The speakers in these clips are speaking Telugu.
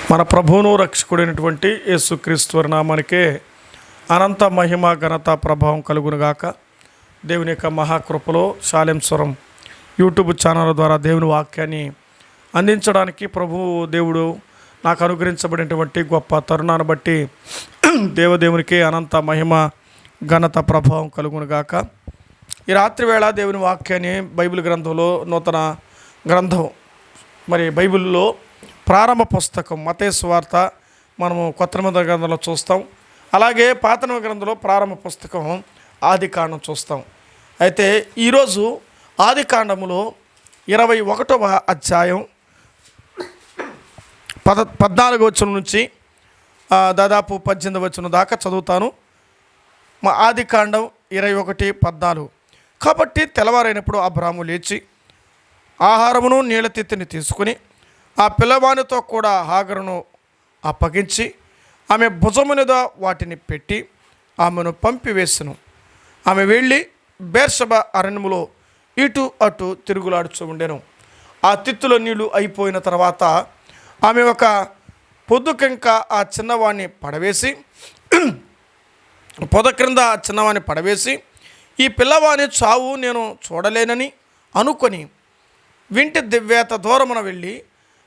మన ప్రభువును రక్షకుడైనటువంటి యేసుక్రీస్తు నామానికే అనంత మహిమ ఘనత ప్రభావం కలుగునుగాక. దేవుని యొక్క మహాకృపలో శాలెం స్వరం యూట్యూబ్ ఛానల్ ద్వారా దేవుని వాక్యాన్ని అందించడానికి ప్రభువు దేవుడు నాకు అనుగ్రహించబడినటువంటి గొప్ప తరుణాన్ని బట్టి దేవదేవునికి అనంత మహిమ ఘనత ప్రభావం కలుగునుగాక. ఈ రాత్రి వేళ దేవుని వాక్యాన్ని బైబిల్ గ్రంథంలో నూతన గ్రంథం మరి బైబిల్లో ప్రారంభ పుస్తకం మత్తయి సువార్త మనము కొత్త నిబంధన గ్రంథంలో చూస్తాం. అలాగే పాత నిబంధన గ్రంథంలో ప్రారంభ పుస్తకం ఆదికాండం చూస్తాం. అయితే ఈరోజు ఆదికాండములో 21వ అధ్యాయం 14వ వచనం నుంచి దాదాపు 18వ వచనం దాకా చదువుతాను. మా ఆదికాండం 21:14. కాబట్టి తెల్లవారైనప్పుడు అబ్రాహాము లేచి ఆహారమును నీళ్ళ తిత్తిని తీసుకుని ఆ పిల్లవానితో కూడా హాగరును అప్పగించి ఆమె భుజము మీద వాటిని పెట్టి ఆమెను పంపివేసెను. ఆమె వెళ్ళి బేర్షెబ అరణ్యములో ఇటు అటు తిరుగులాడుచూ ఉండెను. ఆ తిత్తుల నీళ్లు అయిపోయిన తర్వాత ఆమె ఒక పొద్దుకింక ఆ చిన్నవాడిని పడవేసి పొద క్రింద ఆ చిన్నవాడిని పడవేసి ఈ పిల్లవాని చావు నేను చూడలేనని అనుకొని వింటి దివ్వేత దూరమున వెళ్ళి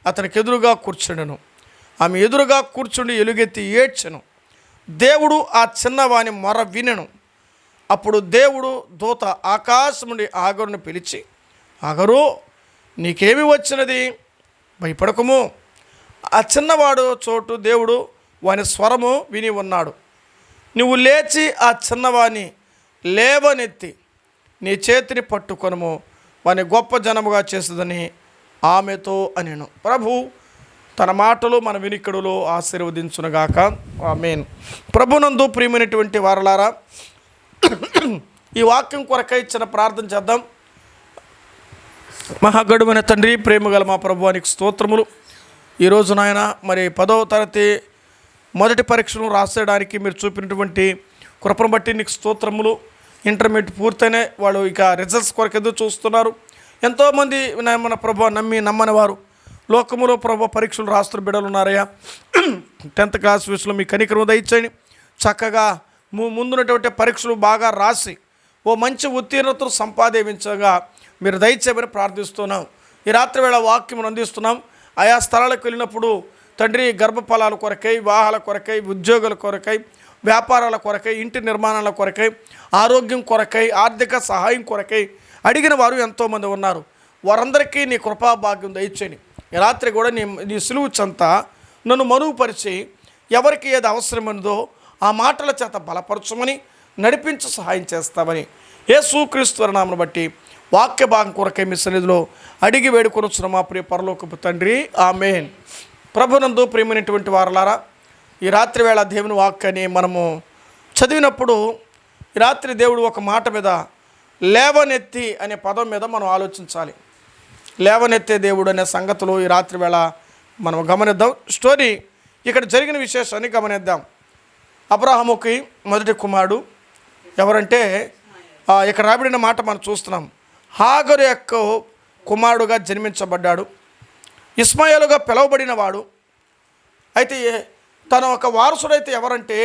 అతనికి ఎదురుగా కూర్చుండెను. ఆమె ఎదురుగా కూర్చుండి ఎలుగెత్తి ఏడ్చెను. దేవుడు ఆ చిన్నవాని మొర వినెను. అప్పుడు దేవుడు దూత ఆకాశం నుండి ఆగరుని పిలిచి, ఆగరు, నీకేమి వచ్చినది? భయపడకము. ఆ చిన్నవాడు చోటు దేవుడు వాని స్వరము విని ఉన్నాడు. నువ్వు లేచి ఆ చిన్నవాని లేవనెత్తి నీ చేతిని పట్టుకొనుము, వాని గొప్ప జనముగా చేస్తుందని ఆమెతో అనెను. ప్రభు తన మాటలు మన వినికిడులో ఆశీర్వదించునుగాక. ఆమేన్. ప్రభునందు ప్రియమైనటువంటి వారలారా, ఈ వాక్యం కొరకై ఇచ్చిన ప్రార్థన చేద్దాం. మహాగడువైన తండ్రి, ప్రేమగల మా ప్రభువానికి స్తోత్రములు. ఈరోజు నాయన మరి 10వ తరగతి మొదటి పరీక్షను రాసేయడానికి మీరు చూపినటువంటి కృపను బట్టి నీకు స్తోత్రములు. ఇంటర్మీడియట్ పూర్తయినే వాళ్ళు ఇక రిజల్ట్స్ కొరకు ఎదురు చూస్తున్నారు. ఎంతోమంది మన ప్రభు నమ్మని వారు లోకములో ప్రభు పరీక్షలు రాస్తున్న బిడ్డలు ఉన్నారయ్యా. 10th క్లాస్ విషయంలో మీ కనికరం దయచేయండి. చక్కగా ముందున్నటువంటి పరీక్షలు బాగా రాసి ఓ మంచి ఉత్తీర్ణతను సంపాదించగా మీరు దయచేయమని ప్రార్థిస్తున్నాం. ఈ రాత్రి వేళ వాక్యం అందిస్తున్నాం. ఆయా స్థలాలకు వెళ్ళినప్పుడు తండ్రి గర్భఫలాల కొరకై, వివాహాల కొరకై, ఉద్యోగుల కొరకై, వ్యాపారాల కొరకై, ఇంటి నిర్మాణాల కొరకై, ఆరోగ్యం కొరకై, ఆర్థిక సహాయం కొరకై అడిగిన వారు ఎంతోమంది ఉన్నారు. వారందరికీ నీ కృపాభాగ్యం దయచేయండి. ఈ రాత్రి కూడా నీ సులువు చెంత నన్ను మరుగుపరిచి ఎవరికి ఏది అవసరమైనదో ఆ మాటల చేత బలపరచమని నడిపించి సహాయం చేస్తామని యేసుక్రీస్తు నామమును బట్టి వాక్య భాగం కొరకై మీ సన్నిధిలో అడిగి వేడుకొనుచున్న మా ప్రియ పరలోకపు తండ్రి, ఆమేన్. ప్రభునందు ప్రియమైనటువంటి వారలారా, ఈ రాత్రి వేళ దేవుని వాక్యాన్ని మనము చదివినప్పుడు ఈ రాత్రి దేవుడు ఒక మాట మీద లేవనెత్తి అనే పదం మీద మనం ఆలోచించాలి. లేవనెత్తే దేవుడు అనే సంగతులు ఈ రాత్రి వేళ మనం గమనిద్దాం. స్టోరీ ఇక్కడ జరిగిన విశేషాన్ని గమనిద్దాం. అబ్రాహాముకి మొదటి కుమారుడు ఎవరంటే ఇక్కడ రాబడిన మాట మనం చూస్తున్నాం. హాగరు యొక్క కుమారుడుగా జన్మించబడ్డాడు. ఇస్మాయేలుగా పిలువబడిన వాడు. అయితే తన ఒక వారసుడైతే ఎవరంటే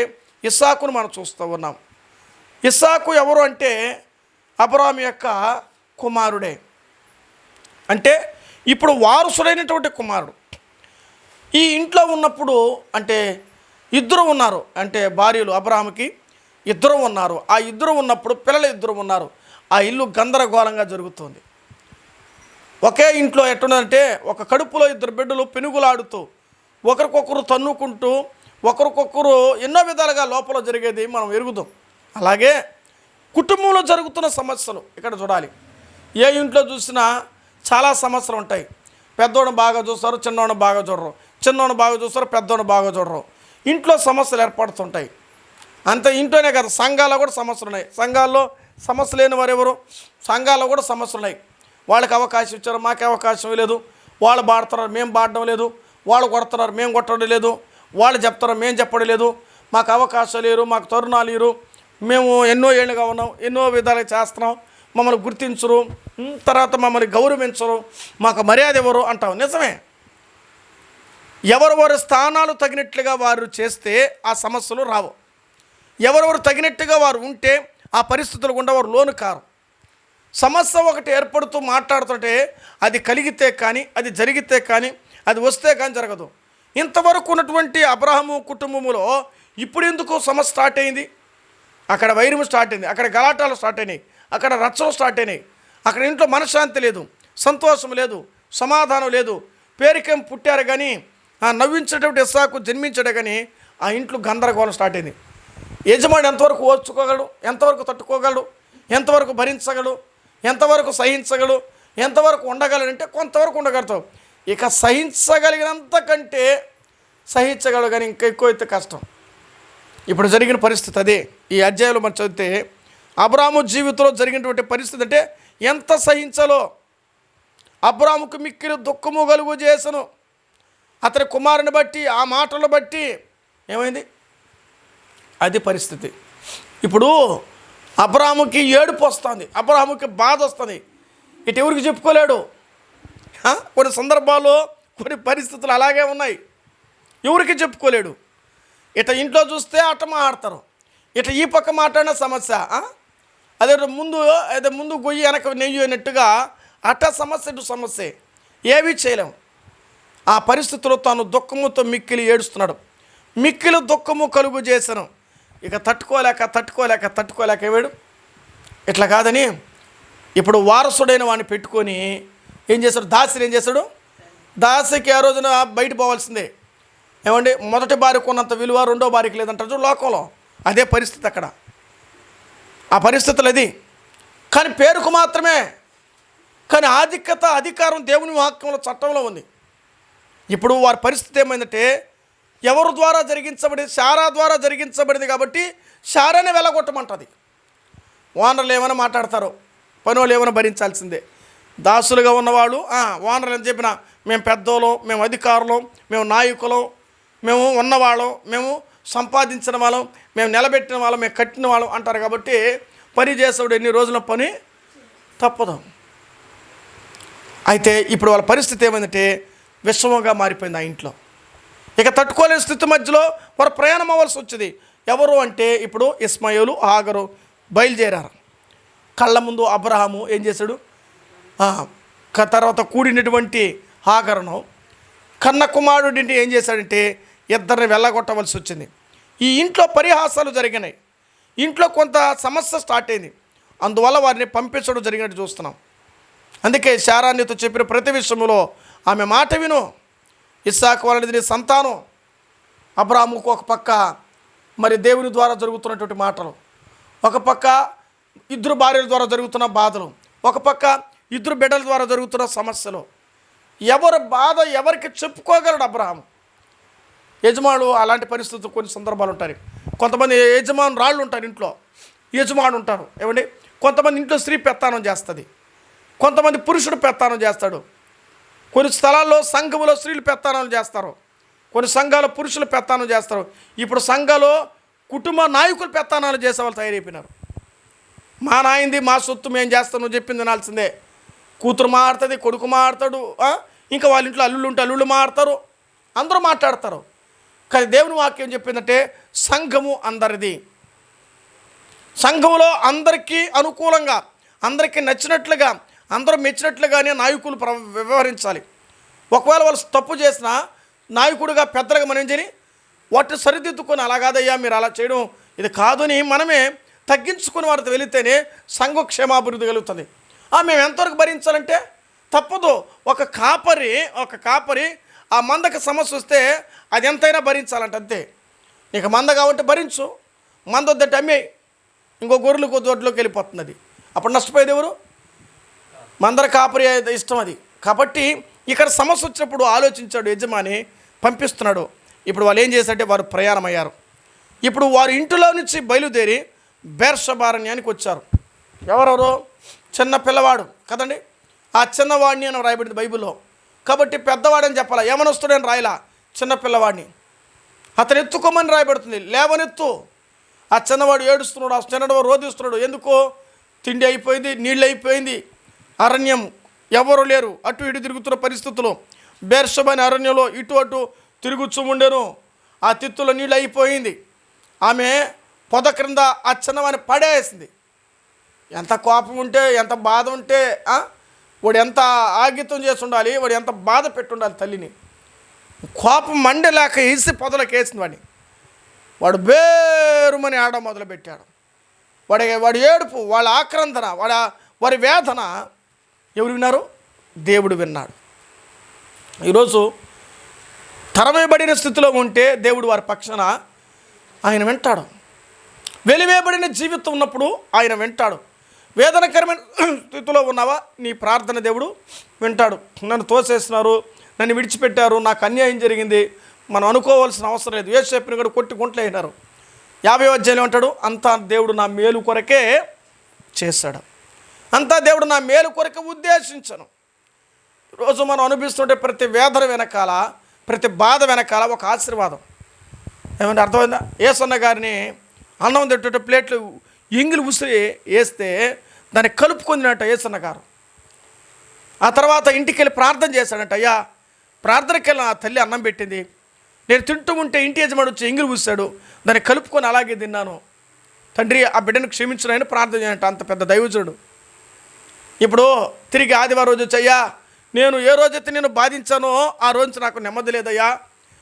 ఇస్సాకును మనం చూస్తూ ఉన్నాం. ఇస్సాకు ఎవరు అంటే అబ్రాహాము యొక్క కుమారుడే. అంటే ఇప్పుడు వారసుడైనటువంటి కుమారుడు. ఈ ఇంట్లో ఉన్నప్పుడు అంటే ఇద్దరు ఉన్నారు, అంటే భార్యలు అబ్రాహాముకి ఇద్దరు ఉన్నారు. ఆ ఇద్దరు ఉన్నప్పుడు పిల్లలు ఇద్దరు ఉన్నారు. ఆ ఇల్లు గందరగోళంగా జరుగుతుంది. ఒకే ఇంట్లో ఎట్టున్నదంటే ఒక కడుపులో ఇద్దరు బిడ్డలు పెనుగులాడుతూ ఒకరికొకరు తన్నుకుంటూ ఒకరికొకరు ఎన్నో విధాలుగా లోపల జరిగేది మనం ఎరుగుదాం. అలాగే కుటుంబంలో జరుగుతున్న సమస్యలు ఇక్కడ చూడాలి. ఏ ఇంట్లో చూసినా చాలా సమస్యలు ఉంటాయి. పెద్దోడిని బాగా చూస్తారు, చిన్నోడిని బాగా చూడరు. చిన్నోడిని బాగా చూస్తారు, పెద్దోడిని బాగా చూడరు. ఇంట్లో సమస్యలు ఏర్పడుతుంటాయి. అంతే ఇంట్లోనే కాదు, సంఘాల్లో కూడా సమస్యలు ఉన్నాయి. సంఘాల్లో సమస్య లేని వారు ఎవరు? సంఘాల్లో కూడా సమస్యలు ఉన్నాయి. వాళ్ళకి అవకాశం ఇచ్చారు, మాకే అవకాశం లేదు. వాళ్ళు బాడుతున్నారు, మేము బాడడం లేదు. వాళ్ళు కొడుతున్నారు, మేము కొట్టడం లేదు. వాళ్ళు చెప్తున్నారు, మేము చెప్పడం లేదు. మాకు అవకాశాలు లేరు, మాకు తరుణాలు లేరు. మేము ఎన్నో ఏళ్ళుగా ఉన్నాం, ఎన్నో విధాలుగా చేస్తున్నాం, మమ్మల్ని గుర్తించరు, తర్వాత మమ్మల్ని గౌరవించరు, మాకు మర్యాద ఇవ్వరు అంటాం. నిజమే. ఎవరెవరి స్థానాలు తగినట్లుగా వారు చేస్తే ఆ సమస్యలు రావు. ఎవరెవరు తగినట్టుగా వారు ఉంటే ఆ పరిస్థితులు గుండా వారు లోను కారు. సమస్య ఒకటి ఏర్పడుతూ మాట్లాడుతుంటే అది కలిగితే కానీ, అది జరిగితే కానీ, అది వస్తే కానీ జరగదు. ఇంతవరకు ఉన్నటువంటి అబ్రహాము కుటుంబములో ఇప్పుడు ఎందుకు సమస్య స్టార్ట్ అయింది? అక్కడ వైరం స్టార్ట్ అయింది, అక్కడ గలాటాలు స్టార్ట్ అయినాయి, అక్కడ రచ్చలు స్టార్ట్ అయినాయి, అక్కడ ఇంట్లో మనశ్శాంతి లేదు, సంతోషం లేదు, సమాధానం లేదు. పేరుకేం పుట్టారు కానీ నవ్వించేటప్పుడు ఇస్సాకు జన్మించాడు కానీ ఆ ఇంట్లో గందరగోళం స్టార్ట్ అయింది. యజమాని ఎంతవరకు ఓర్చుకోగలడు, ఎంతవరకు తట్టుకోగలడు, ఎంతవరకు భరించగలడు, ఎంతవరకు సహించగలడు, ఎంతవరకు ఉండగలడంటే కొంతవరకు ఉండగలుగుతావు. ఇక సహించగలిగినంత కంటే సహించగలడు కానీ ఇంకా ఎక్కువ అయితే కష్టం. ఇప్పుడు జరిగిన పరిస్థితి అదే. ఈ అధ్యాయంలో మనం చదివితే అబ్రాము జీవితంలో జరిగినటువంటి పరిస్థితి అంటే ఎంత సహించాలో. అబ్రాముకు మిక్కిలి దుఃఖము కలుగు చేసను. అతని కుమారుని బట్టి, ఆ మాటలను బట్టి ఏమైంది? అది పరిస్థితి. ఇప్పుడు అబ్రాముకి ఏడుపు వస్తుంది, అబ్రాముకి బాధ వస్తుంది. ఇటు ఎవరికి చెప్పుకోలేడు. కొన్ని సందర్భాల్లో కొన్ని పరిస్థితులు అలాగే ఉన్నాయి, ఎవరికి చెప్పుకోలేడు. ఇట ఇంట్లో చూస్తే అట్ట మాట్లాడతారు, ఇట ఈ పక్క మాట్లాడిన సమస్య. అదే ముందు గొయ్యి వెనక నెయ్యి అన్నట్టుగా అట్ట సమస్య, ఇటు సమస్య, ఏమీ చేయలేము. ఆ పరిస్థితిలో తాను దుఃఖముతో మిక్కిలి ఏడుస్తున్నాడు. మిక్కిలి దుఃఖము కలుగు చేశాను. ఇక తట్టుకోలేక ఏవాడు. ఇట్లా కాదని ఇప్పుడు వారసుడైన వాడిని పెట్టుకొని ఏం చేశాడు? దాసిని ఏం చేశాడు? దాసికి ఆ రోజున బయట పోవాల్సిందే. ఏమండి, మొదటి భార్యకు ఉన్నంత విలువ రెండో భార్యకి లేదంటారు లోకంలో. అదే పరిస్థితి అక్కడ. ఆ పరిస్థితులు అది. కానీ పేరుకు మాత్రమే. కానీ ఆధిక్యత, అధికారం దేవుని వాక్యంలో, చట్టంలో ఉంది. ఇప్పుడు వారి పరిస్థితి ఏమైందంటే ఎవరి ద్వారా జరిగించబడింది? శారా ద్వారా జరిగించబడింది కాబట్టి శారానే వెళ్ళగొట్టమంటుంది. ఓనర్లు ఏమైనా మాట్లాడతారు, పని వాళ్ళు ఏమైనా భరించాల్సిందే. దాసులుగా ఉన్నవాళ్ళు ఓనర్లు అని చెప్పిన మేము పెద్దోళ్ళం, మేము అధికారులం, మేము నాయకులం, మేము ఉన్నవాళ్ళం, మేము సంపాదించిన వాళ్ళం, మేము నిలబెట్టిన వాళ్ళం, మేము కట్టిన వాళ్ళం అంటారు. కాబట్టి పని చేసేవాడు ఎన్ని రోజుల పని తప్పదు. అయితే ఇప్పుడు వాళ్ళ పరిస్థితి ఏమైందంటే విషమంగా మారిపోయింది ఆ ఇంట్లో. ఇక తట్టుకోలేని స్థితి మధ్యలో వారు ప్రయాణం అవ్వాల్సి వచ్చింది. ఎవరు అంటే ఇప్పుడు ఇస్మాయిలు, హాగరు బయలుదేరారు. కళ్ళ ముందు అబ్రహాము ఏం చేశాడు? తర్వాత కూడినటువంటి హాగరును కన్న కుమారుడింటి ఏం చేశాడంటే ఇద్దరిని వెళ్ళగొట్టవలసి వచ్చింది. ఈ ఇంట్లో పరిహాసాలు జరిగినాయి, ఇంట్లో కొంత సమస్య స్టార్ట్ అయింది. అందువల్ల వారిని పంపించడం జరిగినట్టు చూస్తున్నాం. అందుకే శారా నీతో చెప్పిన ప్రతి విషయంలో ఆమె మాట విను, ఇస్సాకు వలనది నీ సంతానం. అబ్రాహాముకు ఒక పక్క మరి దేవుని ద్వారా జరుగుతున్నటువంటి మాటలు, ఒక పక్క ఇద్దరు భార్యల ద్వారా జరుగుతున్న బాధలు, ఒక పక్క ఇద్దరు బిడ్డల ద్వారా జరుగుతున్న సమస్యలు. ఎవరి బాధ ఎవరికి చెప్పుకోగలడు అబ్రహాము? యజమానులు అలాంటి పరిస్థితులు కొన్ని సందర్భాలు ఉంటాయి. కొంతమంది యజమాను రాళ్ళు ఉంటారు, ఇంట్లో యజమాను ఉంటారు. ఏమండి, కొంతమంది ఇంట్లో స్త్రీ పెత్తానం చేస్తుంది, కొంతమంది పురుషుడు పెత్తానం చేస్తాడు. కొన్ని స్థలాల్లో సంఘములో స్త్రీలు పెత్తానాలు చేస్తారు, కొన్ని సంఘాలు పురుషులు పెత్తానం చేస్తారు. ఇప్పుడు సంఘాలు కుటుంబ నాయకులు పెత్తానాలు చేసేవాళ్ళు తయారైపోయినారు. మా నాయింది, మా సొత్తు మేము చేస్తాం, నువ్వు చెప్పింది వినాల్సిందే. కూతురు మాట్లాడుతుంది, కొడుకు మాట్లాడతాడు, ఇంకా వాళ్ళ ఇంట్లో అల్లుళ్ళు ఉంటే అల్లుళ్ళు మాట్లాడతారు, అందరూ మాట్లాడతారు. కానీ దేవుని వాక్యం చెప్పిందంటే సంఘము అందరిది. సంఘములో అందరికీ అనుకూలంగా, అందరికీ నచ్చినట్లుగా, అందరూ మెచ్చినట్లుగానే నాయకులు వ్యవహరించాలి. ఒకవేళ వాళ్ళు తప్పు చేసినా నాయకుడిగా పెద్దలుగా మనం ఏం చేయాలి? వాటిని సరిదిద్దుకొని అలా కాదయ్యా మీరు అలా చేయడం ఇది కాదని మనమే తగ్గించుకుని వారితో వెళితేనే సంఘ క్షేమాభివృద్ధి కలుగుతుంది. మేము ఎంతవరకు భరించాలంటే తప్పదు. ఒక కాపరి ఆ మందకు సమస్య వస్తే అది ఎంతైనా భరించాలంటే అంతే. నీకు మంద కాబట్టి భరించు, మంద వద్దంటే అమ్మే, ఇంకో గొర్రెలు దొడ్లోకి వెళ్ళిపోతుంది. అది అప్పుడు నష్టపోయేది ఎవరు? మందర కాపరి ఇష్టం అది. కాబట్టి ఇక్కడ సమస్య వచ్చినప్పుడు ఆలోచించాడు యజమాని, పంపిస్తున్నాడు. ఇప్పుడు వాళ్ళు ఏం చేశారంటే వారు ప్రయాణం అయ్యారు. ఇప్పుడు వారి ఇంటిలో నుంచి బయలుదేరి బేర్షబారణ్యానికి వచ్చారు. ఎవరెవరో? చిన్న పిల్లవాడు కదండి, ఆ చిన్నవాడిని అని రాయబడింది బైబిల్లో. కాబట్టి పెద్దవాడని చెప్పాలా, ఏమనొస్తుడని రాయలా, చిన్న పిల్లవాడిని అతను ఎత్తుకోమని రాయబడుతుంది. లేవనెత్తు. ఆ చిన్నవాడు ఏడుస్తున్నాడు, ఆ చిన్నవాడు రోధిస్తున్నాడు. ఎందుకో? తిండి అయిపోయింది, నీళ్ళు అయిపోయింది, అరణ్యం, ఎవరు లేరు, అటు ఇటు తిరుగుతున్న పరిస్థితులు. బేర్షెబా అనే అరణ్యంలో ఇటు అటు తిరుగుచూ ఉండెను. ఆ తిత్తులో నీళ్ళు అయిపోయింది. ఆమె పొద క్రింద ఆ చిన్నవాడిని పడేసింది. ఎంత కోపం ఉంటే, ఎంత బాధ ఉంటే వాడు ఎంత ఆగితం చేసి ఉండాలి, వాడు ఎంత బాధ పెట్టుండాలి తల్లిని. కోపం మండలేక ఇసి పొదలకు వేసింది వాడిని. వాడు బేరుమని ఆడ మొదలుపెట్టాడు. వాడి ఏడుపు, వాళ్ళ ఆక్రందన, వారి వేదన ఎవరు విన్నారు? దేవుడు విన్నాడు. ఈరోజు తరవేయబడిన స్థితిలో ఉంటే దేవుడు వారి పక్షాన ఆయన వింటాడు. వెలివేయబడిన జీవితం ఉన్నప్పుడు ఆయన వింటాడు. వేదనకరమైన స్థితిలో ఉన్నావా, నీ ప్రార్థన దేవుడు వింటాడు. నన్ను తోసేస్తున్నారు, నన్ను విడిచిపెట్టారు, నాకు అన్యాయం జరిగింది, మనం అనుకోవాల్సిన అవసరం లేదు. యేసేపుని కూడా కొట్టి గుంటలు అయినారు. 50వ అధ్యాయంలో అంటాడు, అంతా దేవుడు నా మేలు కొరకే చేశాడు, అంతా దేవుడు నా మేలు కొరకే ఉద్దేశించను. ఈరోజు మనం అనుభవిస్తుంటే ప్రతి వేదన వెనకాల, ప్రతి బాధ వెనకాల ఒక ఆశీర్వాదం. ఏమంటే అర్థమైందా? యేసన్న గారిని అన్నం తింటుంటే ప్లేట్లు ఎంగిలి ఉసిరి వేస్తే దాన్ని కలుపుకుందినట్ట యేసన్న గారు. ఆ తర్వాత ఇంటికి వెళ్ళి ప్రార్థన చేశాడంట. అయ్యా, ప్రార్థనకి వెళ్ళి నా తల్లి అన్నం పెట్టింది, నేను తింటూ ఉంటే ఇంటి యజమాని వచ్చి ఎంగిలి ఊసాడు, దాన్ని కలుపుకొని అలాగే తిన్నాను, తండ్రి ఆ బిడ్డను క్షమించునని ప్రార్థన చేయంట. అంత పెద్ద దైవజుడు. ఇప్పుడు తిరిగి ఆదివారం రోజు వచ్చి, అయ్యా నేను ఏ రోజైతే నేను బాధించానో ఆ రోజు నాకు నెమ్మది లేదయ్యా,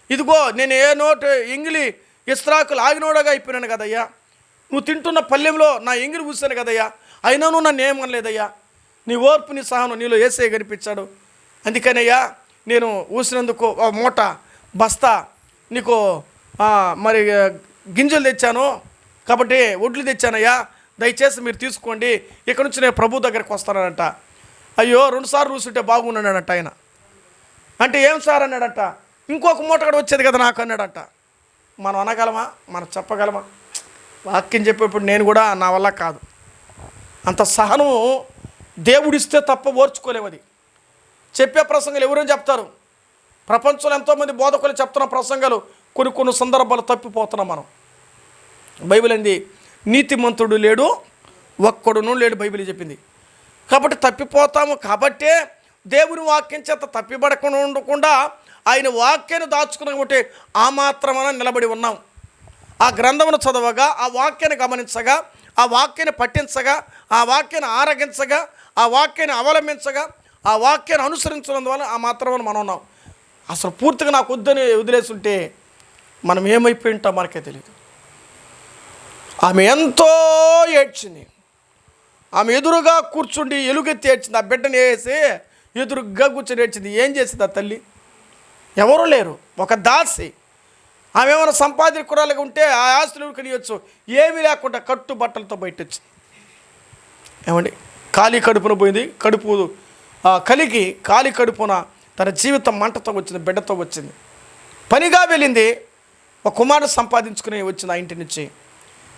ఇదిగో నేను ఏ నోటు ఎంగిలి ఇస్త్రాకులు ఆగినోడగా అయిపోయినాను కదయ్యా, నువ్వు తింటున్న పల్లెంలో నా ఎంగిలి ఊసాను కదయ్యా, అయినా నువ్వు నన్ను ఏమనలేదయ్యా, నీ ఓర్పు నీ సహనం నీలో యేసయ్య కనిపించాడు, అందుకనయ్యా నేను ఊసినందుకు మూట బస్తా నీకు మరి గింజలు తెచ్చాను, కాబట్టి ఒడ్లు తెచ్చానయ్యా, దయచేసి మీరు తీసుకోండి, ఇక్కడ నుంచి నేను ప్రభు దగ్గరికి వస్తానంట. అయ్యో 2 సార్లు చూస్తుంటే బాగున్నాడంట ఆయన. అంటే ఏం సార్ అన్నాడంట, ఇంకొక మూట కూడా వచ్చేది కదా నాకు అన్నాడంట. మనం అనగలమా? మనం చెప్పగలమా? వాక్యం చెప్పేప్పుడు నేను కూడా నా వల్ల కాదు. అంత సహనం దేవుడిస్తే తప్ప ఓర్చుకోలేము. అది చెప్పే ప్రసంగాలు ఎవరైనా చెప్తారు. ప్రపంచంలో ఎంతోమంది బోధకులు చెప్తున్న ప్రసంగాలు కొన్ని సందర్భాలు తప్పిపోతున్నాం మనం. బైబిల్ అంది నీతిమంతుడు లేడు, ఒక్కడును లేడు, బైబిల్ చెప్పింది. కాబట్టి తప్పిపోతాము. కాబట్టే దేవుని వాక్యం చేత తప్పిబడకుండా ఉండకుండా ఆయన వాక్యాన్ని దాచుకున్నటువంటి ఆ మాత్రమన నిలబడి ఉన్నాం. ఆ గ్రంథమును చదవగా, ఆ వాక్యాన్ని గమనించగా, ఆ వాక్యాన్ని పఠించగా, ఆ వాక్యాన్ని ఆరగించగా, ఆ వాక్యాన్ని అవలంబించగా, ఆ వాక్యాన్ని అనుసరించినందువల్ల ఆ మాత్రమని మనం ఉన్నాం. అసలు పూర్తిగా నాకు వద్దని వదిలేస్తుంటే మనం ఏమైపోయి ఉంటాం మనకే తెలియదు. ఆమె ఎంతో ఏడ్చింది. ఆమె ఎదురుగా కూర్చుండి ఎలుగెత్తి ఏడ్చింది. ఆ బిడ్డని వేసి ఎదురుగా కూర్చొని ఏడ్చింది. ఏం చేసింది ఆ తల్లి? ఎవరు లేరు, ఒక దాసి. ఆమె ఏమైనా సంపాదికురాలుగా ఉంటే ఆ ఆస్తులు కనియొచ్చు, ఏమీ లేకుండా కట్టు బట్టలతో బయట వచ్చింది. ఏమండి, ఖాళీ కడుపున పోయింది. కలిగి ఖాళీ కడుపున తన జీవితం మంటతో వచ్చింది, బిడ్డతో వచ్చింది. పనిగా వెళ్ళింది, ఒక కుమారుడు సంపాదించుకుని వచ్చింది ఆ ఇంటి నుంచి.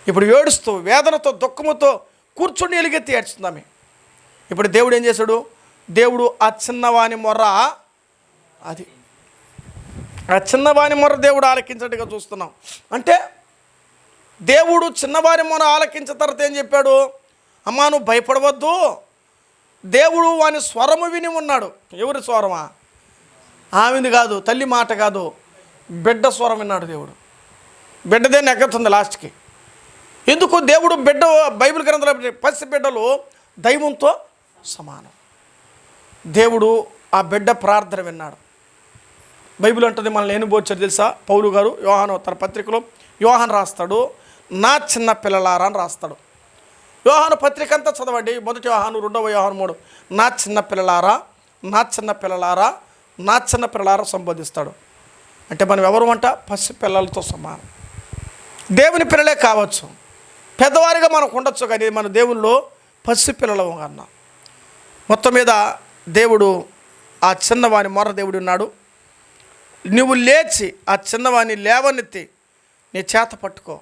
ఇప్పుడు ఏడుస్తూ వేదనతో దుఃఖముతో కూర్చుని ఎలుగెత్తి ఏడ్చుంది ఆమె. ఇప్పుడు దేవుడు ఏం చేశాడు? దేవుడు ఆ చిన్నవాని మొర్ర, అది ఆ చిన్నవాని మొర్ర దేవుడు ఆలకించినట్టుగా చూస్తున్నాం. అంటే దేవుడు చిన్నవాని మొర్ర ఆలకించిన తర్వాత ఏం చెప్పాడు? అమ్మా నువ్వు భయపడవద్దు, దేవుడు వాని స్వరము విని ఉన్నాడు. ఎవరి స్వరమా? ఆమెది కాదు, తల్లి మాట కాదు, బిడ్డ స్వరం విన్నాడు దేవుడు. బిడ్డదే నెగ్గుతుంది లాస్ట్కి. ఎందుకు? దేవుడు బిడ్డ, బైబిల్ గ్రంథంలో పసి బిడ్డలు దైవంతో సమానం. దేవుడు ఆ బిడ్డ ప్రార్థన విన్నాడు. బైబిల్ అంటుంది మనల్ని ఏం బోర్చారు తెలుసా? పౌలు గారు యోహాను తన పత్రికలో యోహాను రాస్తాడు, నా చిన్న పిల్లలారా అని రాస్తాడు. యోహాను పత్రిక అంతా చదవండి. 1 యోహాను, 2వ యోహాను 3, నా చిన్న పిల్లలారా, నా చిన్న పిల్లలారా, నా చిన్న పిల్లలారా సంబోధిస్తాడు. అంటే మనం ఎవరు అంట? పసి పిల్లలతో సమానం. దేవుని పిల్లలే కావచ్చు, పెద్దవారిగా మనకు ఉండొచ్చు, కానీ మన దేవుల్లో పసి పిల్లలు అన్నా. మొత్తం మీద దేవుడు ఆ చిన్నవాని మొర్ర దేవుడు ఉన్నాడు. నువ్వు లేచి ఆ చిన్నవాని లేవనెత్తి నీ చేత పట్టుకో.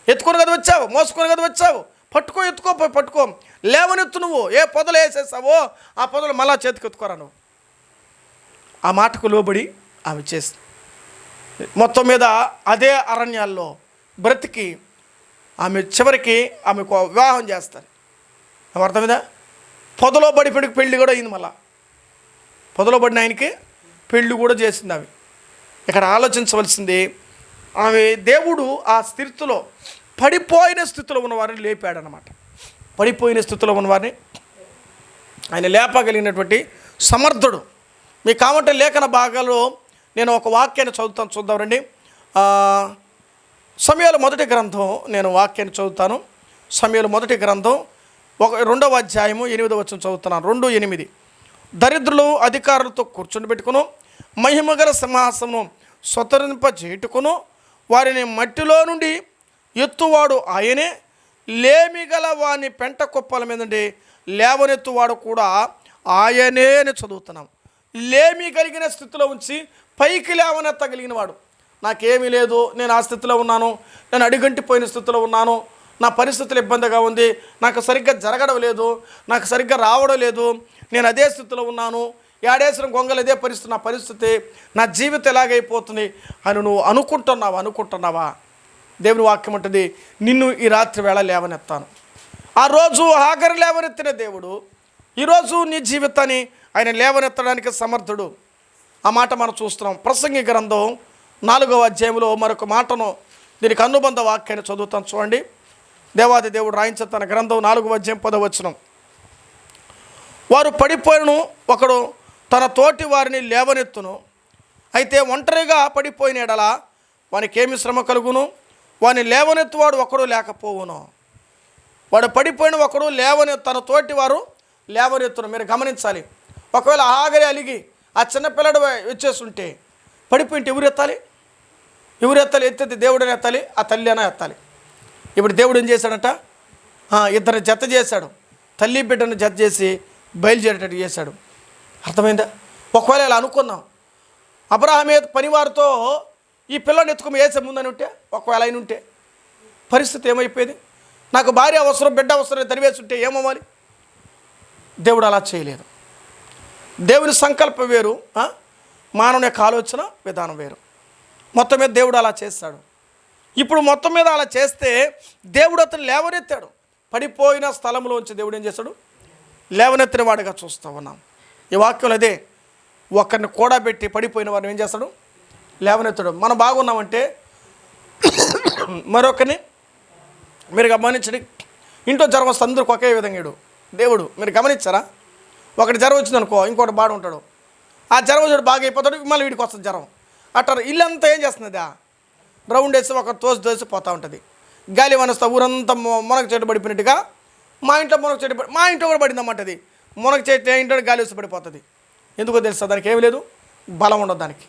ఎత్తుకొని కదా వచ్చావు, మోసుకొని కదా వచ్చావు, పట్టుకో, లేవనెత్తు. నువ్వు ఏ పొదలు వేసేసావో ఆ పొదలు మళ్ళా చేతికి ఎత్తుకోరా. నువ్వు ఆ మాటకు లోబడి ఆమె చేస్తుంది. మొత్తం మీద అదే అరణ్యాల్లో బ్రతికి ఆమె చివరికి ఆమెకు వివాహం చేస్తారు. అర్థం మీద పొదలో పడి పెళ్లి కూడా అయింది. మళ్ళా పొదలో పడిన ఆయనకి పెళ్ళి కూడా చేసింది ఆమె. ఇక్కడ ఆలోచించవలసింది, ఆమె దేవుడు ఆ స్థితిలో పడిపోయిన స్థితిలో ఉన్నవారిని లేపాడనమాట. పడిపోయిన స్థితిలో ఉన్నవారిని ఆయన లేపగలిగినటువంటి సమర్థుడు. మీకు కావాలంటే లేఖన భాగాల్లో నేను ఒక వాక్యాన్ని చదువుతాను, చూద్దాం రండి. సమూయేలు మొదటి గ్రంథం, నేను వాక్యాన్ని చదువుతాను. సమూయేలు మొదటి గ్రంథం 2వ అధ్యాయము 8వ వచనం చదువుతున్నాను. 2:8. దరిద్రులు అధికారులతో కూర్చుని పెట్టుకును, మహిమగల సింహాసనం స్వతంత్రింపజేటుకును, వారిని మట్టిలో నుండి ఎత్తువాడు ఆయనే, లేమిగల వాని పెంట కుప్పల మీద నుండి లేవనెత్తువాడు కూడా ఆయనే అని చదువుతున్నాం. లేమి కలిగిన స్థితిలో ఉంచి పైకి లేవనెత్తగలిగిన వాడు. నాకేమీ లేదు, నేను ఆ స్థితిలో ఉన్నాను, నేను అడిగంటిపోయిన స్థితిలో ఉన్నాను, నా పరిస్థితులు ఇబ్బందిగా ఉంది, నాకు సరిగ్గా జరగడం లేదు, నాకు సరిగ్గా రావడం లేదు, నేను అదే స్థితిలో ఉన్నాను, ఏడేసిన గొంగలు అదే పరిస్థితి, నా పరిస్థితి, నా జీవితం ఎలాగైపోతుంది అని నువ్వు అనుకుంటున్నావా? దేవుని వాక్యం అంటుంది, నిన్ను ఈ రాత్రి వేళ లేవనెత్తాను. ఆ రోజు ఆఖరి లేవనెత్తిన దేవుడు ఈరోజు నీ జీవితాన్ని ఆయన లేవనెత్తడానికి సమర్థుడు. ఆ మాట మనం చూస్తున్నాం. ప్రసంగి గ్రంథం 4వ అధ్యాయంలో మరొక మాటను, దీనికి అనుబంధ వాక్యాన్ని చదువుతాను, చూడండి. దేవాది దేవుడు రాయించ తన గ్రంథం 4వ అధ్యాయం 10వ వచనం. వారు పడిపోయినను ఒకడు తన తోటి వారిని లేవనెత్తును, అయితే ఒంటరిగా పడిపోయిన ఎడల వానికేమి శ్రమ కలుగును, వాని లేవనెత్తువాడు ఒకడు లేకపోవును. వాడు పడిపోయిన ఒకడు తన తోటి వారు లేవనెత్తును. మీరు గమనించాలి, ఒకవేళ ఆగరి అలిగి ఆ చిన్నపిల్లడు వచ్చేస్తుంటే పడిపోయింటే ఎవరు ఎత్తాలి? ఎత్తితే దేవుడని ఎత్తాలి, ఆ తల్లి అయినా ఎత్తాలి. ఇప్పుడు దేవుడు ఏం చేశాడట? ఇద్దరిని జత చేశాడు, తల్లి బిడ్డను జత చేసి బయలుదేరేటట్టు చేశాడు. అర్థమైందా? ఒకవేళ ఇలా అనుకున్నాం, అబ్రహామే పనివారితో ఈ పిల్లని ఎత్తుకుని వేసే ముందని ఉంటే, ఒకవేళ అయిన ఉంటే పరిస్థితి ఏమైపోయేది? నాకు భార్య అవసరం, బిడ్డ అవసరం, తరివేసి ఉంటే ఏమవ్వాలి? దేవుడు అలా చేయలేదు. దేవుని సంకల్పం వేరు, మానవుని యొక్క ఆలోచన విధానం వేరు. మొత్తం మీద దేవుడు అలా చేస్తాడు. ఇప్పుడు మొత్తం మీద అలా చేస్తే దేవుడు అతను లేవనెత్తాడు. పడిపోయిన స్థలంలోంచి దేవుడు ఏం చేస్తాడు? లేవనెత్తిన వాడిగా చూస్తూ ఉన్నాం. ఈ వాక్యం అదే, ఒకరిని కూడబెట్టి పడిపోయిన వాడిని ఏం చేస్తాడు? లేవనెత్తాడు. మనం బాగున్నామంటే మరొకరిని, మీరు గమనించండి, ఇంట్లో జ్వరం వస్తే అందరికి ఒకే విధంగా దేవుడు, మీరు గమనించారా? ఒకటి జ్వరం వచ్చింది అనుకో, ఇంకోటి బాగా ఉంటాడు, ఆ జ్వరం వచ్చి బాగా అయిపోతాడు, మళ్ళీ వీడికి వస్తుంది జ్వరం. అట్లా ఇల్లంతా ఏం చేస్తుంది? రౌండ్ వేసి ఒక తోసి పోతూ ఉంటుంది. గాలి వనస్తా ఊరంతా మునగ చెట్టు పడిపోయినట్టుగా మా ఇంట్లో మునగ చెట్టు మా ఇంట్లో కూడా పడిందన్నమాట. అది మునగ చెట్టు ఇంట్లో గాలి వేసి పడిపోతుంది. ఎందుకో తెలుసా? దానికి ఏమి లేదు, బలం ఉండదు. దానికి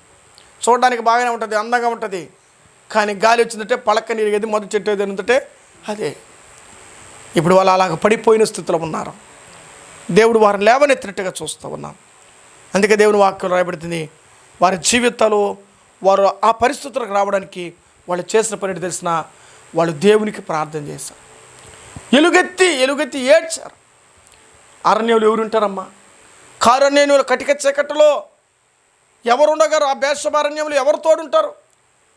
చూడడానికి బాగానే ఉంటుంది, అందంగా ఉంటుంది, కానీ గాలి వచ్చిందంటే పలక్క నీరుగేది, మొదటి చెట్టు ఏది ఉందంటే అదే. ఇప్పుడు వాళ్ళు అలాగ పడిపోయిన స్థితిలో ఉన్నారు. దేవుడు వారిని లేవనెత్తినట్టుగా చూస్తూ ఉన్నాం. అందుకే దేవుని వాక్యం రాయబడుతుంది, వారి జీవితాలు వారు ఆ పరిస్థితులకు రావడానికి వాళ్ళు చేసిన పని తెలిసిన వాళ్ళు దేవునికి ప్రార్థన చేశారు. ఎలుగెత్తి ఏడ్చారు. అరణ్యంలో ఎవరుంటారమ్మా? కారణ్యంలో కటిక చీకటిలో ఎవరుండగారు? ఆ బేర్షెబ అరణ్యంలో ఎవరు తోడుంటారు?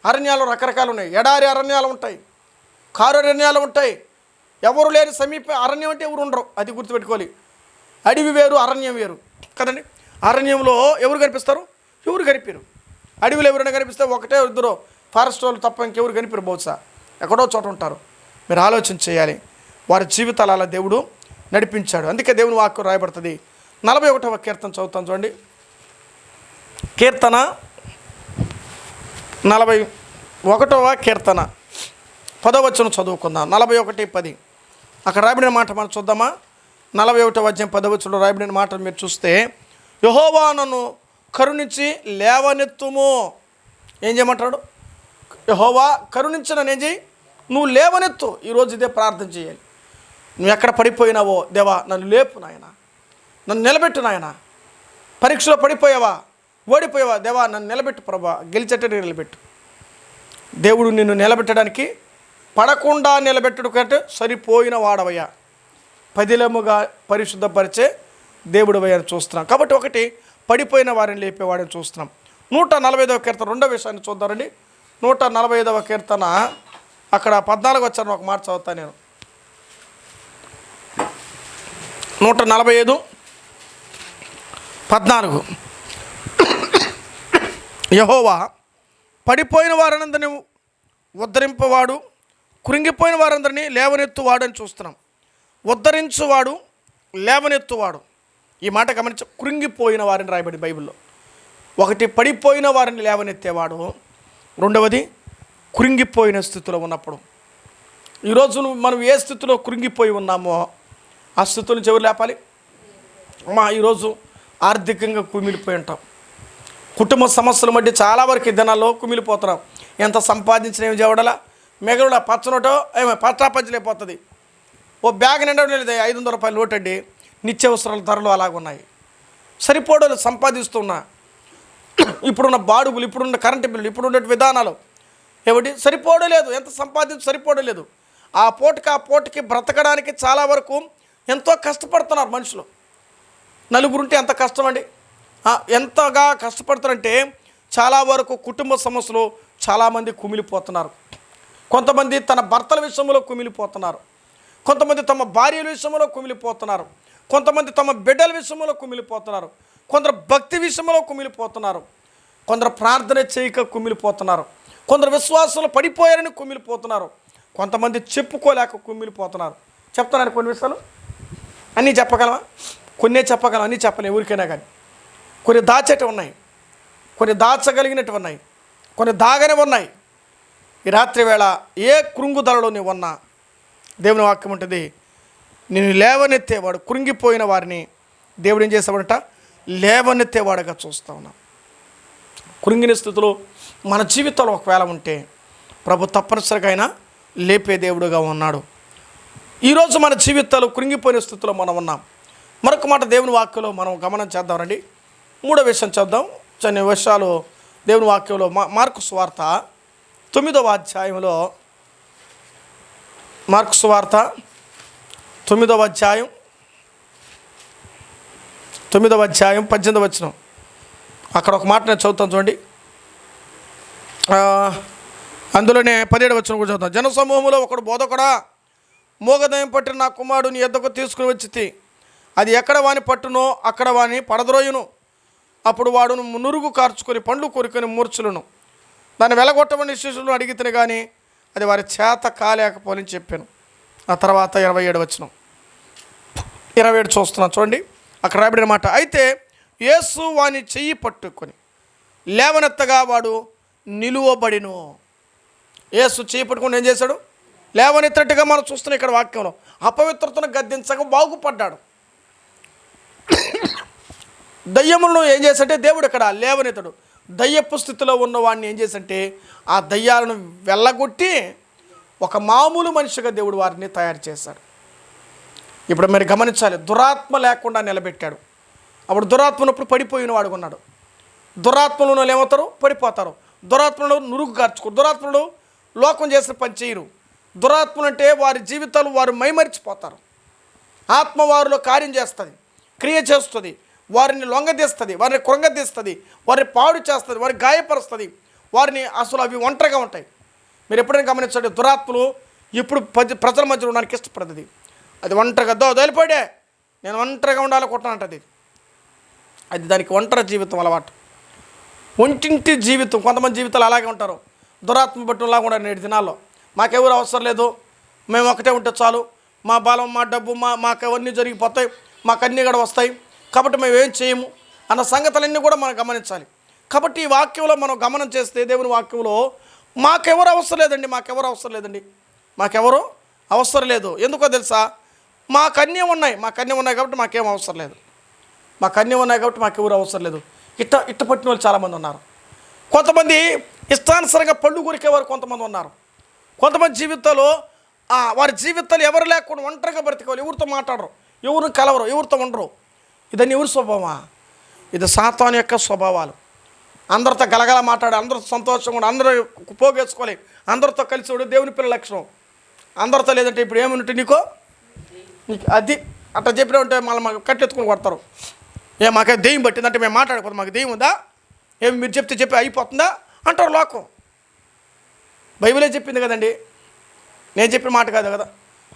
అరణ్యాలు రకరకాలు ఉన్నాయి. ఎడారి అరణ్యాలు ఉంటాయి, కారణ్యాలు ఉంటాయి, ఎవరు లేని సమీప అరణ్యం అంటే ఎవరు ఉండరు. అది గుర్తుపెట్టుకోవాలి. అడవి వేరు, అరణ్యం వేరు కదండి. అరణ్యంలో ఎవరు కనిపిస్తారు? ఎవరు కనిపిరు. అడవిలో ఎవరైనా కనిపిస్తే ఒకటే ఇద్దరు ఫారెస్ట్ వాళ్ళు తప్ప ఇంకెవరు కనిపిరు. బహుశా ఎక్కడో చోట ఉంటారు. మీరు ఆలోచన చేయాలి. వారి జీవితాలు అలా దేవుడు నడిపించాడు. అందుకే దేవుని వాక్యం రాయబడుతుంది. 41వ కీర్తన చదువుతాను, చూడండి. కీర్తన 41వ కీర్తన 10వ వచనం చదువుకుందాం. 41:10 అక్కడ రాయబడిన మాట మనం చూద్దామా? 41వ అధ్యాయం 10వ వచనంలో రాయబడిన మాట మీరు చూస్తే, యెహోవా నన్ను కరుణించి లేవనెత్తుము. ఏం చేయమంటాడు? యెహోవా కరుణించి నన్ను ఏం చేయి? నువ్వు లేవనెత్తు. ఈరోజు ఇదే ప్రార్థన చేయాలి. నువ్వు ఎక్కడ పడిపోయినావో, దేవా నన్ను లేపు నాయన, నన్ను నిలబెట్టు నాయన. పరీక్షలో పడిపోయావా, ఓడిపోయావా, దేవా నన్ను నిలబెట్టు ప్రభా, గెలిచేటట్టు నిలబెట్టు. దేవుడు నిన్ను నిలబెట్టడానికి, పడకుండా నిలబెట్టడు కంటే సరిపోయిన వాడవయ్యా, పదిలముగా పరిశుద్ధపరిచే దేవుడు అని చూస్తున్నాం. కాబట్టి ఒకటి, పడిపోయిన వారిని లేపేవాడిని చూస్తున్నాం. 145వ కీర్తన 2వ విషయాన్ని చూద్దామండి. 145వ కీర్తన అక్కడ 14 వచ్చాను, ఒక మాట చదువుతాను నేను. 145:14 యెహోవా పడిపోయిన వారందరినీ ఉద్ధరింపవాడు, కృంగిపోయిన వారందరినీ లేవనెత్తువాడు అని చూస్తున్నాం. ఉద్ధరించువాడు, లేవనెత్తువాడు. ఈ మాట గమనించి, కృంగిపోయిన వారిని రాయబడి బైబిల్లో. ఒకటి పడిపోయిన వారిని లేవనెత్తేవాడు, రెండవది కృంగిపోయిన స్థితిలో ఉన్నప్పుడు. ఈరోజు మనం ఏ స్థితిలో కృంగిపోయి ఉన్నామో ఆ స్థితిలో నుంచి ఎవరు లేపాలి? ఈరోజు ఆర్థికంగా కుమిలిపోయి ఉంటాం. కుటుంబ సమస్యల మధ్య చాలా వరకు ఈ దినాల్లో కుమిలిపోతున్నాం. ఎంత సంపాదించిన ఏమి చేయడలా మిగలడా పచ్చనోటో ఏమో పచ్చాపచ్చలైపోతుంది. ఓ బ్యాగ్ నిండడం లేదు, 500 రూపాయలు నోట్ అండి. నిత్యావసరాల ధరలు అలాగున్నాయి. సరిపోవడం సంపాదిస్తున్నా. ఇప్పుడున్న బాడుగులు, ఇప్పుడున్న కరెంటు బిల్లులు, ఇప్పుడున్న విధానాలు ఏమిటి సరిపోవడం లేదు. ఎంత సంపాదించి సరిపోవడం లేదు. ఆ పూటకి బ్రతకడానికి చాలా వరకు ఎంతో కష్టపడుతున్నారు మనుషులు. నలుగురుంటే ఎంత కష్టం అండి. ఎంతగా కష్టపడుతారంటే చాలా వరకు కుటుంబ సమస్యలు చాలామంది కుమిలిపోతున్నారు. కొంతమంది తన భర్తల విషయంలో కుమిలిపోతున్నారు, కొంతమంది తమ భార్యల విషయంలో కుమిలిపోతున్నారు, కొంతమంది తమ బిడ్డల విషయంలో కుమిలిపోతున్నారు, కొందరు భక్తి విషయంలో కుమిలిపోతున్నారు, కొందరు ప్రార్థన చేయక కుమిలిపోతున్నారు, కొందరు విశ్వాసంలో పడిపోయారని కుమిలిపోతున్నారు, కొంతమంది చెప్పుకోలేక కుమిలిపోతున్నారు. చెప్తానండి కొన్ని విషయాలు. అన్నీ చెప్పగలమా? కొన్నే చెప్పగలం, అన్నీ చెప్పలేము ఎవరికైనా కానీ. కొన్ని దాచేటివి ఉన్నాయి, కొన్ని దాచగలిగినట్టు ఉన్నాయి, కొన్ని దాగనే ఉన్నాయి. ఈ రాత్రి వేళ ఏ కృంగుదలలో నీవు ఉన్నా దేవుని వాక్యం ఉంటుంది, నేను లేవనెత్తేవాడు. కృంగిపోయిన వారిని దేవుడు ఏం చేసేవాడంట? లేవనెత్తేవాడుగా చూస్తూ ఉన్నాం. కృంగిన స్థితిలో మన జీవితంలో ఒకవేళ ఉంటే ప్రభు తప్పనిసరిగా అయినా లేపే దేవుడుగా ఉన్నాడు. ఈరోజు మన జీవితాలు కృంగిపోయిన స్థితిలో మనం ఉన్నాం. మరొక మాట దేవుని వాక్యంలో మనం గమనం చేద్దాం రండి. 3వ విషయం చేద్దాం. కొన్ని విషయాలు దేవుని వాక్యంలో మార్కు సువార్త 9వ అధ్యాయంలో, మార్కు సువార్త 9వ అధ్యాయం 18వ వచనం. అక్కడ ఒక మాట నేను చదువుతాను చూడండి. అందులోనే 17వ వచనం కూడా చదువుతాను. జనసమూహంలో ఒకడు బోధకుడా, మోగదయం పట్టిన నా కుమారుడు నీ యొద్దకు తీసుకుని వచ్చి అది ఎక్కడ వాని పట్టునో అక్కడ వాని పడద్రోయును. అప్పుడు వాడు నురుగు కార్చుకొని పండ్లు కొరుకొని మూర్చులను. దాన్ని వెలగొట్టమని శిష్యులను అడిగితే కానీ అది వారి చేత కాలేకపోని చెప్పాను. ఆ తర్వాత 27వ వచనం, 27 చూస్తున్నాను చూడండి. అక్కడ రాబడిన మాట, అయితే యేసు వాని చెయ్యి పట్టుకొని లేవనెత్తగా వాడు నిలువబడిను. యేసు చెయ్యి పట్టుకొని ఏం చేశాడు? లేవనెత్తట్టుగా మనం చూస్తున్నాం ఇక్కడ వాక్యంలో. అపవిత్రతను గద్దించగా బాగుపడ్డాడు. దయ్యములను ఏం చేసంటే దేవుడు ఇక్కడ లేవనెత్తడు. దయ్యపు స్థితిలో ఉన్నవాడిని ఏం చేసంటే ఆ దయ్యాలను వెళ్ళగొట్టి ఒక మామూలు మనిషిగా దేవుడు వారిని తయారు చేశాడు. ఇప్పుడు మీరు గమనించాలి, దురాత్మ లేకుండా నిలబెట్టాడు. అప్పుడు దురాత్మనప్పుడు పడిపోయిన వాడు ఉన్నాడు. దురాత్మలు ఏమవుతారు? పడిపోతారు. దురాత్మలు నురుగు కార్చుకోరు. దురాత్మలు లోకం చేసిన పని చేయరు. దురాత్మలు అంటే వారి జీవితాలు వారు మైమరిచిపోతారు. ఆత్మ వారిలో కార్యం చేస్తుంది, క్రియ చేస్తుంది, వారిని లొంగదీస్తుంది, వారిని కృంగదీస్తుంది, వారిని పాడు చేస్తుంది, వారిని గాయపరుస్తుంది, వారిని అసలు అవి ఒంటరిగా ఉంటాయి. మీరు ఎప్పుడైనా గమనించండి, దురాత్మలు ఇప్పుడు ప్రజల మధ్యలో ఉండడానికి ఇష్టపడుతుంది. అది ఒంటరిగా వదిలిపోయాడే, నేను ఒంటరిగా ఉండాలనుకుంటున్నానంటది. అది దానికి ఒంటరి జీవితం అలవాటు, ఒంటింటి జీవితం. కొంతమంది జీవితాలు అలాగే ఉంటారు. దురాత్మ పట్టులాగా ఉండాలి. నేటి దినాల్లో మాకెవరు అవసరం లేదు, మేము ఒకటే ఉంటే చాలు, మా బలం, మా డబ్బు, మాకు అవన్నీ జరిగిపోతాయి, మాకు అన్నీ కూడా వస్తాయి, కాబట్టి మేము ఏం చేయము అన్న సంగతులన్నీ కూడా మనం గమనించాలి. కాబట్టి ఈ వాక్యంలో మనం గమనం చేస్తే దేవుని వాక్యంలో మాకెవరు అవసరం లేదండి, మాకెవరు అవసరం లేదండి, మాకెవరు అవసరం లేదు. ఎందుకో తెలుసా? మాకు అన్నీ ఉన్నాయి కాబట్టి మాకేం అవసరం లేదు, మాకు అన్నీ ఉన్నాయి కాబట్టి మాకెవరు అవసరం లేదు. ఇట్ట పట్టిన వాళ్ళు చాలామంది ఉన్నారు. కొంతమంది ఇష్టానుసారంగా పళ్ళు కొరికేవారు కొంతమంది ఉన్నారు. కొంతమంది జీవితాల్లో వారి జీవితాలు ఎవరు లేకుండా ఒంటరిగా బ్రతికేవాళ్ళు, ఎవరితో మాట్లాడరు, ఎవరు కలవరు, ఎవరితో ఉండరు. ఇదన్నీ ఎవరి స్వభావమా? ఇది సాతాను యొక్క స్వభావాలు. అందరితో గలగల మాట్లాడి, అందరితో సంతోషంగా ఉండి, అందరూ పోగేసుకోవాలి, అందరితో కలిసి ఉండి దేవుని పిల్లల లక్షణం. అందరితో లేదంటే ఇప్పుడు ఏముంటే నీకు అది అట్లా చెప్పినా ఉంటే మళ్ళీ మాకు కట్టెత్తుకుని కొడతారు. మాకే దెయ్యం పట్టిందంటే మేము మాట్లాడకపోతే మాకు దెయ్యం ఉందా, ఏమి మీరు చెప్పి అయిపోతుందా అంటారు లోకం. బైబిలే చెప్పింది కదండి, నేను చెప్పిన మాట కాదు కదా.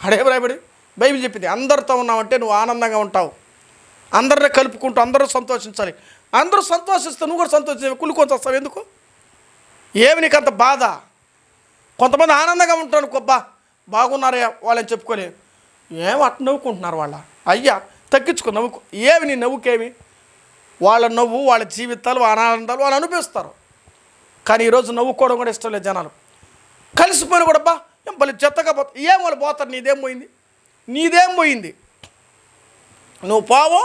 అడే రాయబడి బైబిల్ చెప్పింది. అందరితో ఉన్నావంటే నువ్వు ఆనందంగా ఉంటావు, అందరిని కలుపుకుంటూ అందరూ సంతోషించాలి. అందరూ సంతోషిస్తే నువ్వు కూడా సంతోషించే కుళ్ళుకొని వస్తావు. ఎందుకు? ఏమి నీకు అంత బాధ? కొంతమంది ఆనందంగా ఉంటారు, కొబ్బా బాగున్నారే వాళ్ళని చెప్పుకోలే. ఏం అట్ట నవ్వుకుంటున్నారు వాళ్ళ? అయ్యా తగ్గించుకో, నవ్వుకో. ఏమి నీ నవ్వుకేమి? వాళ్ళ నవ్వు, వాళ్ళ జీవితాలు, వాళ్ళ ఆనందాలు వాళ్ళు అనిపిస్తారు. కానీ ఈరోజు నవ్వుకోవడం కూడా ఇష్టం లేదు జనాలు. కలిసిపోయిన కూడా బా ఏం పలు చెత్తగా పోతా. ఏం వాళ్ళు పోతారు? నీదేం పోయింది? నీదేం పోయింది? నువ్వు పోవు,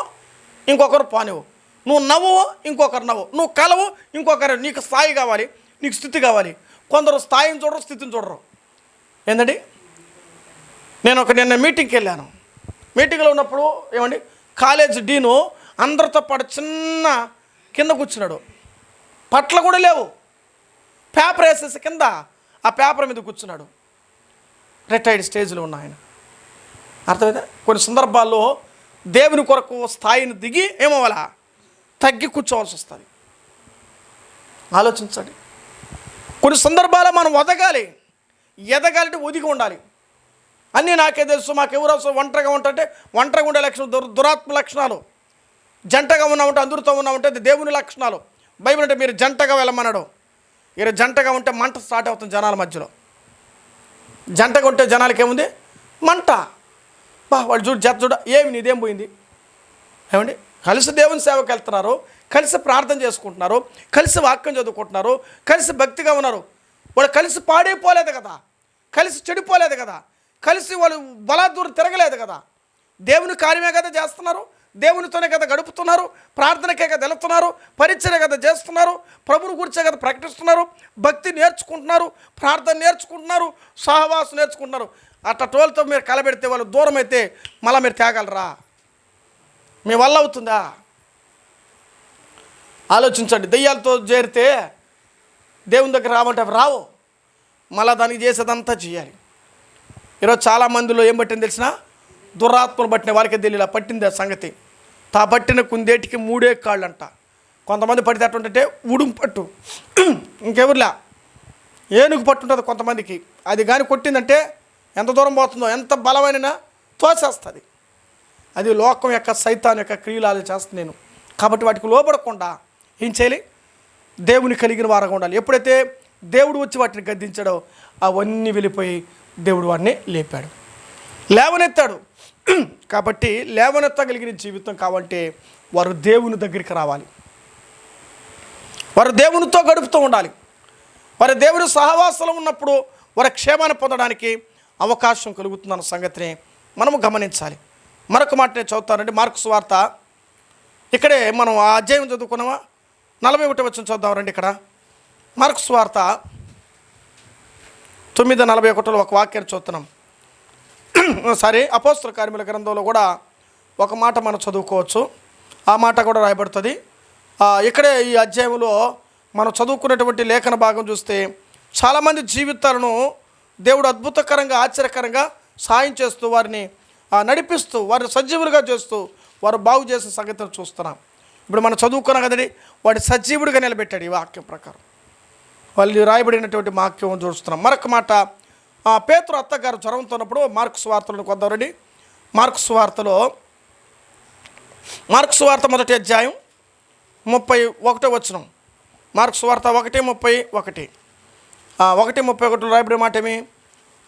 ఇంకొకరు పోనివ్వు. నువ్వు నవ్వు, ఇంకొకరు నవ్వు. నువ్వు కలవు, ఇంకొకరు. నీకు స్థాయి కావాలి, నీకు స్థితి కావాలి. కొందరు స్థాయిని చూడరు, స్థితిని చూడరు. ఏంటండి, నేను నిన్న మీటింగ్కి వెళ్ళాను. మీటింగ్లో ఉన్నప్పుడు ఏమండి, కాలేజ్ డీను అందరితో పాటు చిన్న కింద కూర్చున్నాడు. పట్ల కూడా లేవు, పేపర్ వేసేసి కింద ఆ పేపర్ మీద కూర్చున్నాడు. రిటైర్డ్ స్టేజ్లో ఉన్న ఆయన. అర్థమైందా? కొన్ని సందర్భాల్లో దేవుని కొరకు స్థాయిని దిగి ఏమవ్వాలా, తగ్గి కూర్చోవాల్సి వస్తుంది. ఆలోచించండి. కొన్ని సందర్భాల్లో మనం ఎదగాలంటే ఒదిగి ఉండాలి. అన్నీ నాకే తెలుసు, మాకెవరు అవసరం, ఒంటరిగా ఉంటే ఒంటరిగా ఉండే లక్షణాలు దురాత్మ లక్షణాలు. జంటగా ఉన్నామంటే అందరితో ఉన్నామంటే అది దేవుని లక్షణాలు. బైబిల్ అంటే మీరు జంటగా వెళ్ళమన్నాడు. మీరు జంటగా ఉంటే మంట స్టార్ట్ అవుతుంది జనాల మధ్యలో. జంటగా ఉంటే జనాలకి ఏముంది? మంట. వాడు చూడ ఏమి నీదేం పోయింది? ఏమండి, కలిసి దేవుని సేవకు వెళ్తున్నారు, కలిసి ప్రార్థన చేసుకుంటున్నారు, కలిసి వాక్యం చదువుకుంటున్నారు, కలిసి భక్తిగా ఉన్నారు. వాళ్ళు కలిసి పాడైపోలేదు కదా, కలిసి చెడిపోలేదు కదా, కలిసి వాళ్ళు బలాదూరం తిరగలేదు కదా. దేవుని కార్యమే కదా చేస్తున్నారు, దేవునితోనే కదా గడుపుతున్నారు, ప్రార్థనకే కదా వెళుతున్నారు, పరిచర్య కదా చేస్తున్నారు, ప్రభుని గురించే కదా ప్రకటిస్తున్నారు, భక్తి నేర్చుకుంటున్నారు, ప్రార్థన నేర్చుకుంటున్నారు, సహవాసం నేర్చుకుంటున్నారు. అట్లా టోల్తో మీరు కలబెడితే వాళ్ళు దూరం అయితే మళ్ళీ మీరు తేగలరా? మీ వల్ల అవుతుందా? ఆలోచించండి. దెయ్యాలతో చేరితే దేవుని దగ్గర రావంటే అవి రావు. మళ్ళీ దానికి చేసేదంతా చేయాలి. ఈరోజు చాలామందిలో ఏం పట్టింది తెలిసిన? దురాత్మను పట్టిన వారికే తెలియలా పట్టింది ఆ సంగతి. తా పట్టిన కుందేటికి 3 కాళ్ళు అంట. కొంతమంది పడితే అట్టుంటే ఉడుం పట్టు, ఇంకెవరిలా ఏనుగు పట్టుంటుంది కొంతమందికి. అది కానీ కొట్టిందంటే ఎంత దూరం పోతుందో, ఎంత బలమైన తోసేస్తుంది. అది లోకం యొక్క సైతాన్ యొక్క క్రియలు చేస్తుంది నేను. కాబట్టి వాటికి లోబడకుండా ఏం చేయాలి? దేవుని కలిగిన వారంగా ఉండాలి. ఎప్పుడైతే దేవుడు వచ్చి వాటిని గద్దించాడో అవన్నీ వెళ్ళిపోయి దేవుడు వాడిని లేపాడు, లేవనెత్తాడు. కాబట్టి లేవనెత్తగలిగిన జీవితం కావాలంటే వారు దేవుని దగ్గరికి రావాలి, వారు దేవునితో గడుపుతూ ఉండాలి. వారు దేవుని సహవాసంలో ఉన్నప్పుడు వారి క్షేమాన్ని పొందడానికి అవకాశం కలుగుతుందన్న సంగతిని మనము గమనించాలి. మరొక మాట నేను చదువుతానండి. మార్కు సువార్త, ఇక్కడే మనం ఆ అధ్యాయం చదువుకున్నామా, 41 వచనం చూద్దాం రండి. ఇక్కడ మార్కు సువార్త 9:41 ఒక వాక్యాన్ని చూస్తున్నాం. అపోస్తల కార్యముల గ్రంథంలో కూడా ఒక మాట మనం చదువుకోవచ్చు. ఆ మాట కూడా రాయబడుతుంది. ఇక్కడే ఈ అధ్యాయంలో మనం చదువుకున్నటువంటి లేఖన భాగం చూస్తే చాలామంది జీవితాలను దేవుడు అద్భుతకరంగా, ఆశ్చర్యకరంగా సాయం చేస్తూ వారిని నడిపిస్తూ వారిని సజీవులుగా చేస్తూ వారు బాగు చేసిన సంగతిని చూస్తున్నాం. ఇప్పుడు మనం చదువుకున్నాం కదండి, వాడి సజీవుడిగా నిలబెట్టాడు ఈ వాక్యం ప్రకారం. వాళ్ళు రాయబడినటువంటి వాక్యం చూస్తున్నాం. మరొక మాట, పేతురు అత్తగారు జ్వరంతో ఉన్నప్పుడు మార్కు సువార్తలను కొద్దారండి. మార్కు సువార్త మొదటి అధ్యాయం 31 వచనం. మార్కు సువార్త 1:31. 1:31 రాయబడిన మాట ఏమి?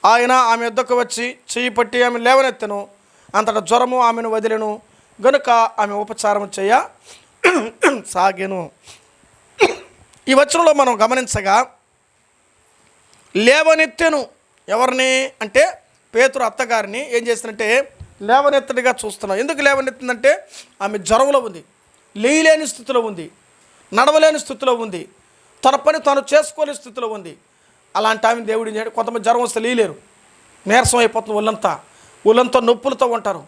ఆయన ఆమె యొద్దకు వచ్చి చెయ్యి పట్టి ఆమె లేవనెత్తెను, అంతటా జ్వరము ఆమెను వదిలేను, గనుక ఆమె ఉపచారం చేయ సాగెను. ఈ వచనంలో మనం గమనించగా లేవనెత్తెను ఎవరిని అంటే పేతురు అత్తగారిని ఏం చేసినంటే లేవనెత్తడిగా చూస్తున్నాం. ఎందుకు లేవనెత్తిందంటే ఆమె జ్వరంలో ఉంది, లేయలేని స్థితిలో ఉంది, నడవలేని స్థితిలో ఉంది, తన పని తాను చేసుకోలేని స్థితిలో ఉంది. అలాంటి ఆమె దేవుడు ఏం చేయడు? కొంతమంది జ్వరం వస్తే లేయలేరు, నీరసం అయిపోతుంది, ఒళ్ళంతా నొప్పులతో ఉంటారు,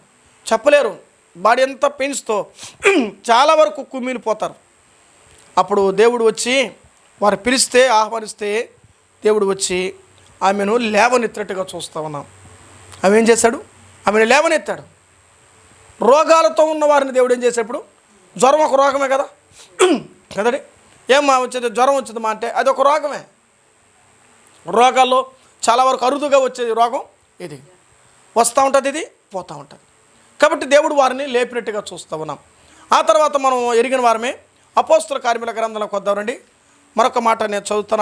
చెప్పలేరు, బాడీ అంతా పెయిన్స్తో చాలా వరకు కుమిలిపోతారు. అప్పుడు దేవుడు వచ్చి వారు పిలిస్తే, ఆహ్వానిస్తే దేవుడు వచ్చి ఆమెను లేవనెత్తినట్టుగా చూస్తూ ఉన్నాం. ఆమె ఏం చేశాడు? ఆమెను లేవనెత్తాడు. రోగాలతో ఉన్న వారిని దేవుడు ఏం చేసేప్పుడు, జ్వరం ఒక రోగమే కదా కదండి. ఏమ్మా వచ్చేది జ్వరం వచ్చిందమ్మా అంటే అది ఒక రోగమే. రోగాల్లో చాలా వరకు అరుదుగా వచ్చేది రోగం ఇది, వస్తూ ఉంటుంది, ఇది పోతూ ఉంటుంది. కాబట్టి దేవుడు వారిని లేపినట్టుగా చూస్తూ ఉన్నాం. ఆ తర్వాత మనం ఎరిగిన వారమే అపోస్తల కార్యముల గ్రంథంలోకి వద్దామండి. మరొక మాట నేను చదువుతాను.